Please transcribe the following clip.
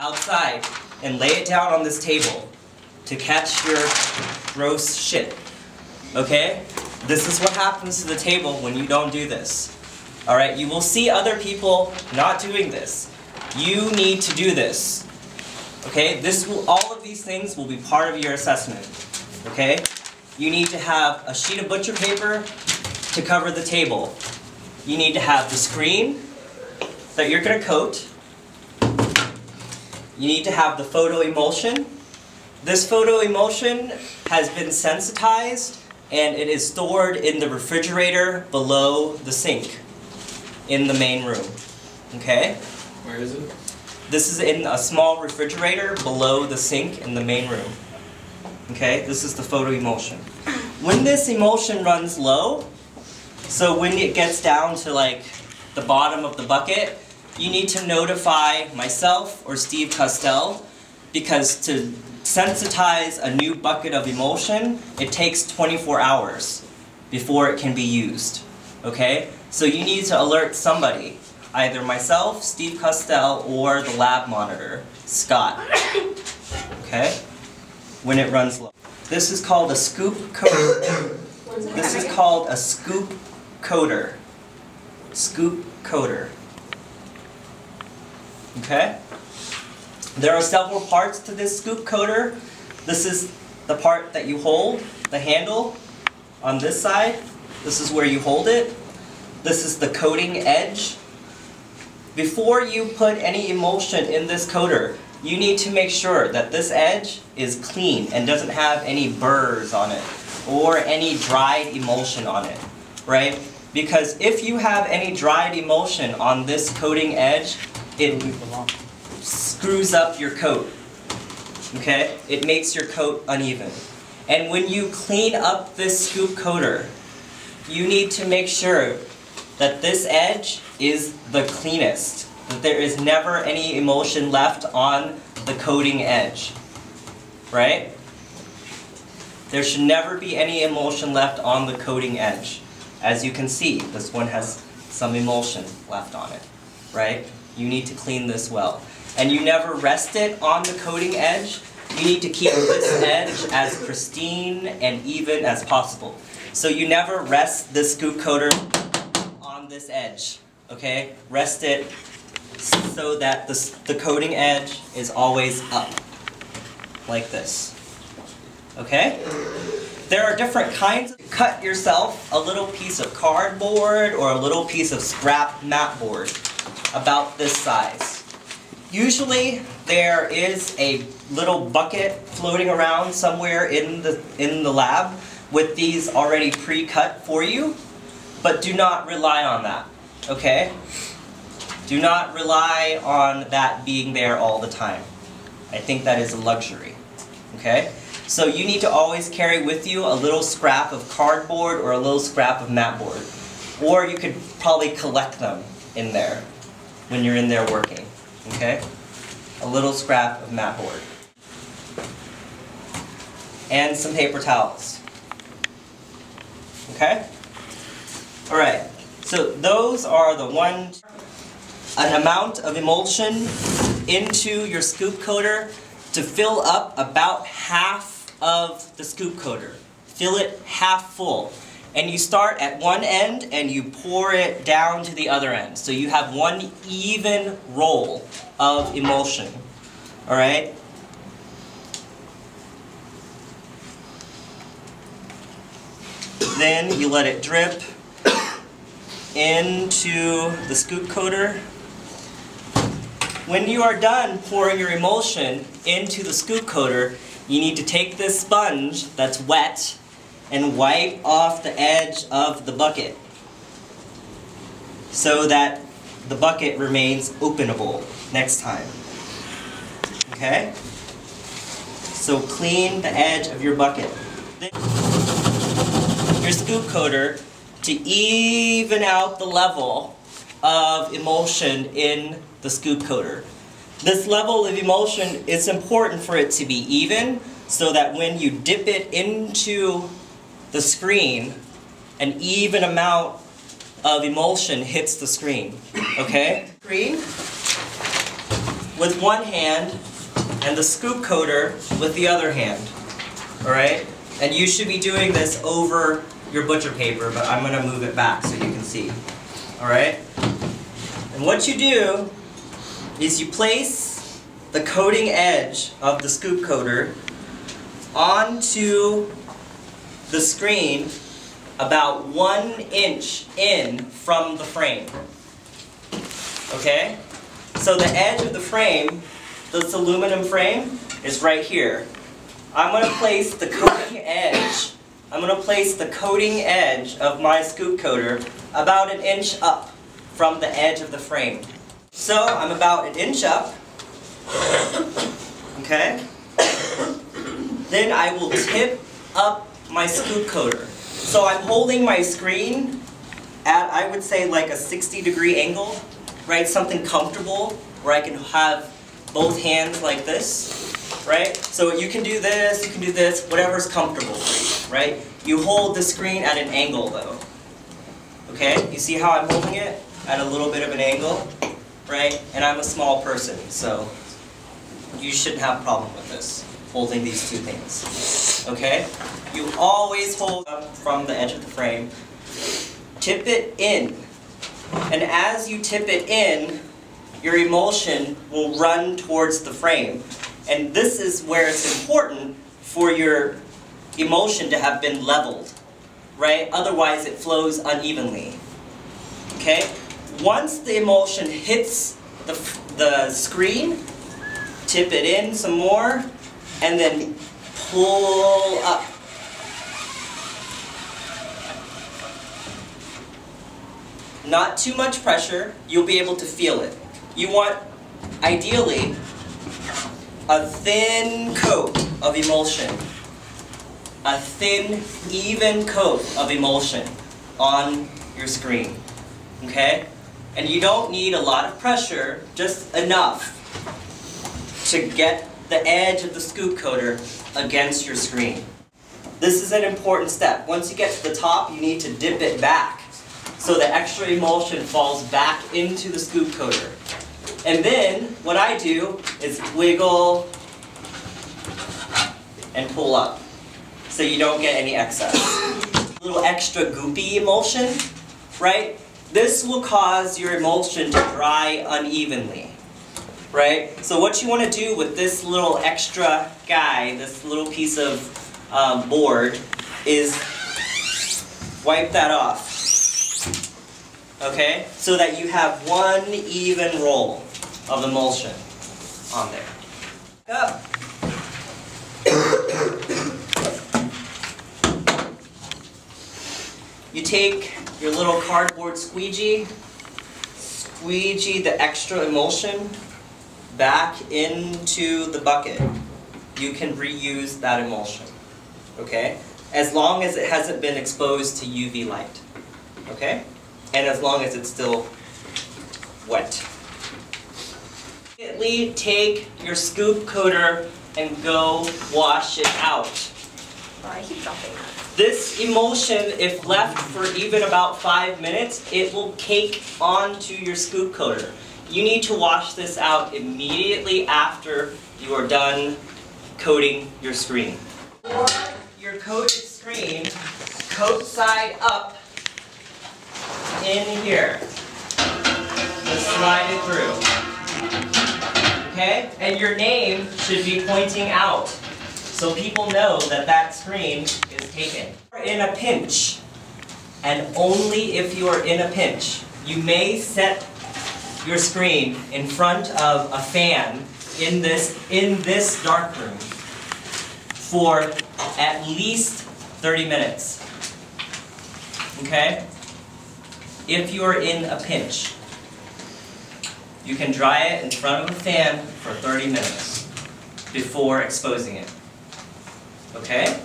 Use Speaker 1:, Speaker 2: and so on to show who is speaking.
Speaker 1: outside and lay it down on this table to catch your gross shit. Okay? This is what happens to the table when you don't do this. Alright? You will see other people not doing this. You need to do this. Okay? All of these things will be part of your assessment. Okay? You need to have a sheet of butcher paper to cover the table. You need to have the screen that you're going to coat. You need to have the photo emulsion. This photo emulsion has been sensitized and it is stored in the refrigerator below the sink in the main room. Okay?
Speaker 2: Where is it?
Speaker 1: This is in a small refrigerator below the sink in the main room. Okay? This is the photo emulsion. When this emulsion runs low, so when it gets down to like the bottom of the bucket, you need to notify myself or Steve Costell, because to sensitize a new bucket of emulsion, it takes 24 hours before it can be used. Okay? So you need to alert somebody, either myself, Steve Costell, or the lab monitor, Scott. Okay? When it runs low. This is called a scoop coater. This is called a scoop coater. Scoop coater. Okay? There are several parts to this scoop coater. This is the part that you hold, the handle on this side. This is where you hold it. This is the coating edge. Before you put any emulsion in this coater, you need to make sure that this edge is clean and doesn't have any burrs on it or any dried emulsion on it, right? Because if you have any dried emulsion on this coating edge, it screws up your coat, okay? It makes your coat uneven. And when you clean up this scoop coater, you need to make sure that this edge is the cleanest, that there is never any emulsion left on the coating edge, right? There should never be any emulsion left on the coating edge. As you can see, this one has some emulsion left on it, right? You need to clean this well. And you never rest it on the coating edge. You need to keep this edge as pristine and even as possible. So you never rest this scoop coater on this edge, okay? Rest it so that the coating edge is always up, like this, okay? There are different kinds. Cut yourself a little piece of cardboard or a little piece of scrap mat board about this size. Usually there is a little bucket floating around somewhere in the lab with these already pre-cut for you, but do not rely on that, okay? Do not rely on that being there all the time. I think that is a luxury, okay? So you need to always carry with you a little scrap of cardboard or a little scrap of mat board. Or you could probably collect them in there when you're in there working, okay? A little scrap of mat board. And some paper towels. Okay? Alright, so those are the ones. An amount of emulsion into your scoop coater to fill up about half of the scoop coater. Fill it half full. And you start at one end and you pour it down to the other end. So you have one even roll of emulsion. Alright? Then you let it drip into the scoop coater. When you are done pouring your emulsion into the scoop coater, you need to take this sponge that's wet and wipe off the edge of the bucket so that the bucket remains openable next time. Okay? So clean the edge of your bucket. Then your scoop coater to even out the level of emulsion in the scoop coater. This level of emulsion, it's important for it to be even so that when you dip it into the screen, an even amount of emulsion hits the screen. Okay? Screen. with one hand and the scoop coater with the other hand. Alright? And you should be doing this over your butcher paper, but I'm going to move it back so you can see. Alright? And what you do is you place the coating edge of the scoop coater onto the screen about 1 inch in from the frame. Okay? So the edge of the frame, this aluminum frame, is right here. I'm going to place the coating edge. I'm going to place the coating edge of my scoop coater about 1 inch up from the edge of the frame. So I'm about 1 inch up. Okay? Then I will tip up my scoop coater. So I'm holding my screen at, I would say, like a 60-degree angle, right? Something comfortable where I can have both hands like this, right? So you can do this, whatever's comfortable for you, right? You hold the screen at an angle though. Okay? You see how I'm holding it? At a little bit of an angle, right? And I'm a small person, so you shouldn't have a problem with this, holding these two things. Okay? You always hold up from the edge of the frame. Tip it in. And as you tip it in, your emulsion will run towards the frame. And this is where it's important for your emulsion to have been leveled, right? Otherwise it flows unevenly. Okay? Once the emulsion hits the screen, tip it in some more, and then pull up. Not too much pressure, you'll be able to feel it. You want, ideally, a thin coat of emulsion. A thin, even coat of emulsion on your screen. Okay? And you don't need a lot of pressure, just enough to get the edge of the scoop coater against your screen. This is an important step. Once you get to the top, you need to dip it back so the extra emulsion falls back into the scoop coater. And then, what I do is wiggle and pull up so you don't get any excess. A little extra goopy emulsion, right? This will cause your emulsion to dry unevenly, right? So what you want to do with this little extra guy, this little piece of board, is wipe that off, okay? So that you have one even roll of emulsion on there. Up. You take your little cardboard squeegee the extra emulsion back into the bucket. You can reuse that emulsion, okay? As long as it hasn't been exposed to UV light, okay? And as long as it's still wet. Immediately take your scoop coater and go wash it out.
Speaker 2: Oh, I keep dropping that.
Speaker 1: This emulsion, if left for even about 5 minutes, it will cake onto your scoop coater. You need to wash this out immediately after you are done coating your screen. For your coated screen, coat side up in here. Just slide it through. Okay? And your name should be pointing out, so people know that that screen is taken. In a pinch, and only if you are in a pinch, you may set your screen in front of a fan in this darkroom for at least 30 minutes. Okay? If you are in a pinch, you can dry it in front of a fan for 30 minutes before exposing it. Okay?